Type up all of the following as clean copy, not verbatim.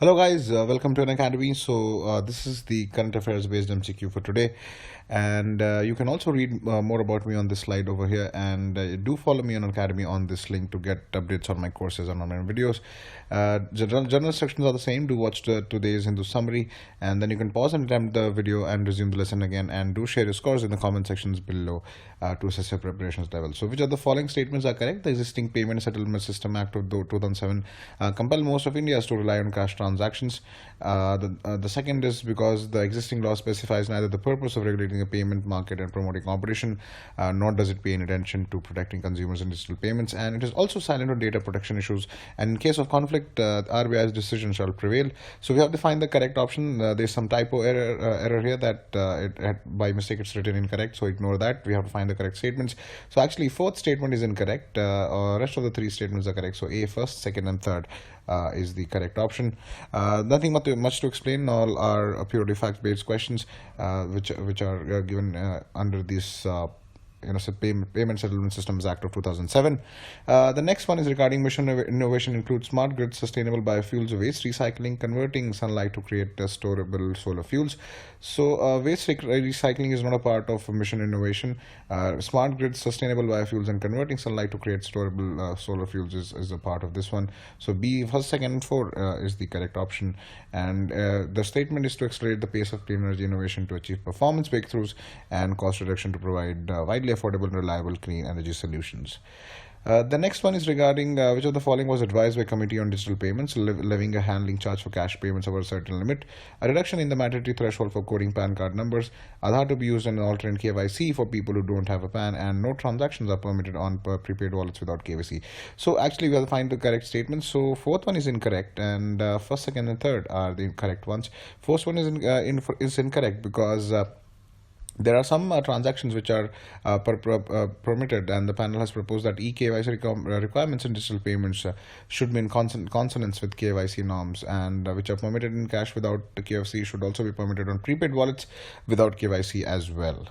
Hello guys, welcome to Unacademy. This is the current affairs based MCQ for today, and you can also read more about me on this slide over here, and do follow me on Unacademy on this link to get updates on my courses and on my videos. General instructions are the same. Do watch today's Hindu summary, and then you can pause and attempt the video and resume the lesson again, and do share your scores in the comment sections below to assess your preparations level. So which of the following statements are correct? The existing Payment Settlement System Act of 2007 compel most of India to rely on cash transactions. The second is because the existing law specifies neither the purpose of regulating the payment market and promoting competition, nor does it pay any attention to protecting consumers in digital payments, and it is also silent on data protection issues. And in case of conflict, RBI's decision shall prevail. So we have to find the correct option. There's some typo error here that by mistake it's written incorrect, so ignore that. We have to find the correct statements. So actually, fourth statement is incorrect. Rest of the three statements are correct. So A first, second, and third is the correct option. Nothing much to explain. All are purely fact-based questions, which are given under this Payment Settlement Systems Act of 2007. The next one is regarding mission innovation includes smart grid, sustainable biofuels, waste recycling, converting sunlight to create storable solar fuels. So waste recycling is not a part of mission innovation. Smart grid, sustainable biofuels, and converting sunlight to create storable solar fuels is a part of this one. So B, first, second, and four is the correct option. And the statement is to accelerate the pace of clean energy innovation to achieve performance breakthroughs and cost reduction to provide widely affordable and reliable clean energy solutions. The next one is regarding which of the following was advised by Committee on Digital Payments, levying a handling charge for cash payments over a certain limit, a reduction in the mandatory threshold for coding PAN card numbers, Aadhaar to be used in alternate KYC for people who don't have a PAN, and no transactions are permitted on prepaid wallets without KYC. So actually we have to find the correct statement. So fourth one is incorrect, and first, second, and third are the correct ones. Fourth one is incorrect because there are some transactions which are permitted, and the panel has proposed that eKYC requirements in digital payments should be in consonance with KYC norms, and which are permitted in cash without KYC should also be permitted on prepaid wallets without KYC as well.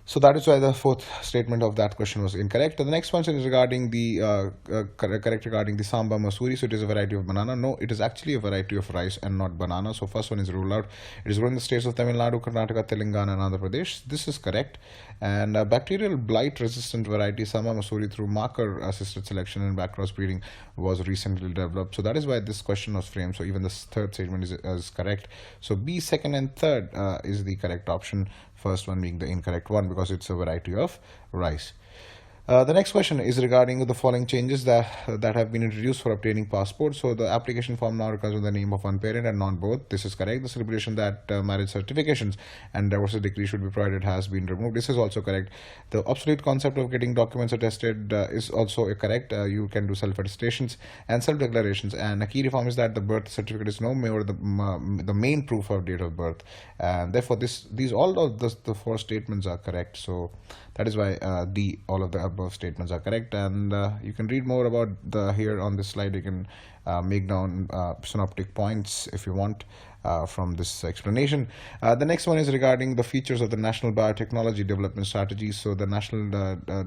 So that is why the fourth statement of that question was incorrect. The next one is regarding the correct regarding the samba masuri. So it is a variety of banana. No, it is actually a variety of rice and not banana. So first one is ruled out. It is grown in the states of Tamil Nadu, Karnataka, Telangana, and Andhra Pradesh. This is correct. And bacterial blight resistant variety samba masuri through marker assisted selection and backcross breeding was recently developed. So that is why this question was framed. So even the third statement is correct. So B, second, and third is the correct option. First one being the incorrect one because it's a variety of rice. The next question is regarding the following changes that have been introduced for obtaining passports. So the application form now requires the name of one parent and not both. This is correct. The celebration that marriage certifications and divorce decree should be provided has been removed. This is also correct. The obsolete concept of getting documents attested is also correct. You can do self-attestations and self-declarations. And a key reform is that the birth certificate is no more the main proof of date of birth. And therefore, all of the four statements are correct. So that is why all of the above statements are correct, and you can read more about here on this slide. You can make down synoptic points if you want from this explanation. The next one is regarding the features of the National Biotechnology Development Strategy. So the national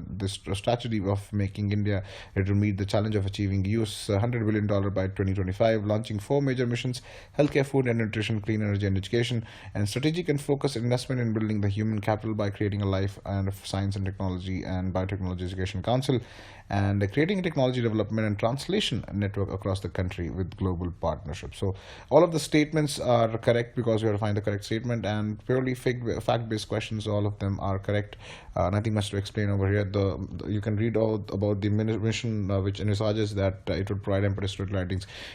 this strategy of making India ready to meet the challenge of achieving US $100 billion by 2025, launching 4 major missions: healthcare, food and nutrition, clean energy and education, and strategic and focused investment in building the human capital by creating a life and science and technology and biotechnology education council, and creating a technology development and translation network across the country with global partnerships. So all of the statements are correct because we have to find the correct statement, and purely fact-based questions, all of them are correct. Nothing much to explain over here. You can read all about the mission which envisages that it would provide impetus to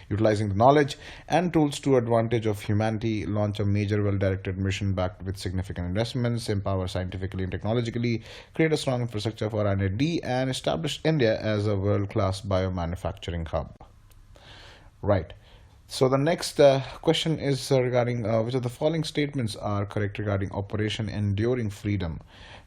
utilizing the knowledge and tools to advantage of humanity, launch a major well-directed mission backed with significant investments, empower scientifically and technologically, create a strong infrastructure for R&D, and establish India as a world-class biomanufacturing hub. Right. So the next question is regarding which of the following statements are correct regarding Operation Enduring Freedom.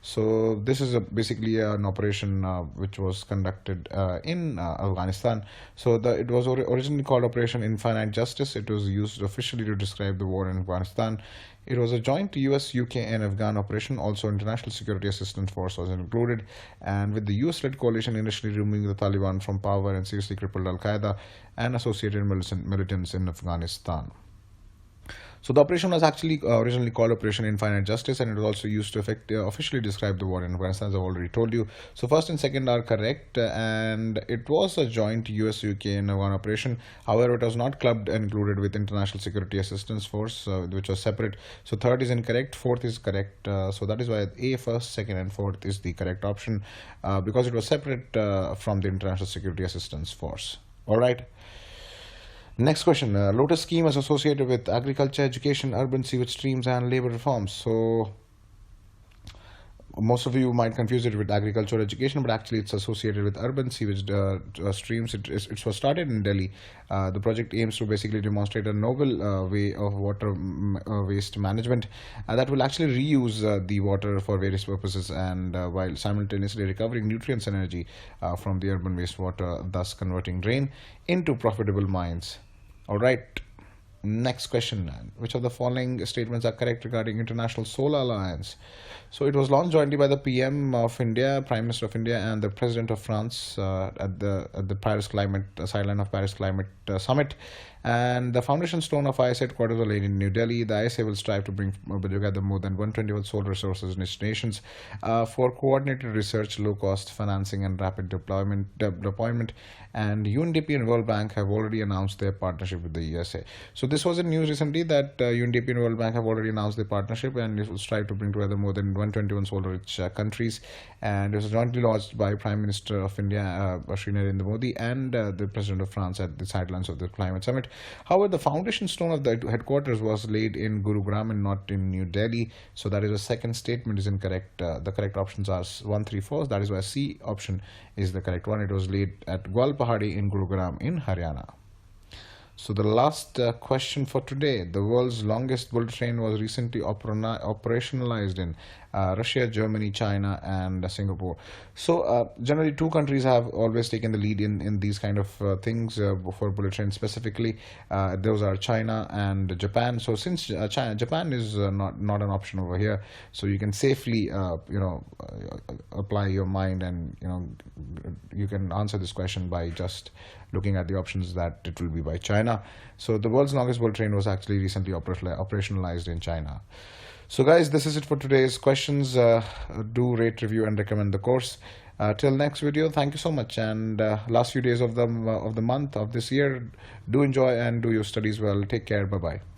So this is basically an operation which was conducted in Afghanistan. So it was originally called Operation Infinite Justice. It was used officially to describe the war in Afghanistan. It was a joint US, UK, and Afghan operation. Also, International Security Assistance Force was included, and with the US-led coalition initially removing the Taliban from power and seriously crippled Al-Qaeda and associated militants in Afghanistan. So the operation was actually originally called Operation Infinite Justice, and it was also used to officially describe the war in Afghanistan, as I've already told you. So first and second are correct, and it was a joint US, UK, and Afghan operation. However, it was not clubbed and included with International Security Assistance Force, which was separate. So third is incorrect, fourth is correct. So that is why A, first, second, and fourth is the correct option, because it was separate from the International Security Assistance Force. All right. Next question. Lotus scheme is associated with agriculture, education, urban sewage streams, and labor reforms. So most of you might confuse it with agriculture or education, but actually it's associated with urban sewage streams. It was started in Delhi. The project aims to basically demonstrate a novel way of water waste management that will actually reuse the water for various purposes, and while simultaneously recovering nutrients and energy from the urban wastewater, thus converting rain into profitable mines. All right. Next question. Which of the following statements are correct regarding International Solar Alliance? So it was launched jointly by the PM of India, Prime Minister of India, and the President of France at the Paris Climate sideline of Paris Climate Summit. And the foundation stone of IS headquarters are laid in New Delhi. The ISA will strive to bring together more than 121 solar resources in its nations for coordinated research, low-cost financing, and rapid deployment. And UNDP and World Bank have already announced their partnership with the USA. So this was in news recently that UNDP and World Bank have already announced their partnership, and it will strive to bring together more than 121 solar-rich countries. And it was jointly launched by Prime Minister of India, Shri Narendra Modi, and the President of France at the sidelines of the climate summit. However, the foundation stone of the headquarters was laid in Gurugram and not in New Delhi. So that is the second statement is incorrect. The correct options are 1, 3, 4. That is why C option is the correct one. It was laid at Gwalpahadi in Gurugram in Haryana. So the last question for today. The world's longest bullet train was recently operationalized in Russia, Germany, China, and Singapore. So generally two countries have always taken the lead in these kind of things for bullet trains specifically. Those are China and Japan. So since Japan is not an option over here, so you can safely apply your mind, and you can answer this question by just looking at the options that it will be by China. So the world's longest bullet train was actually recently operationalized in China. So guys, this is it for today's questions. Do rate, review, and recommend the course. Till next video, thank you so much, and last few days of the month of this year, do enjoy and do your studies well. Take care. Bye bye.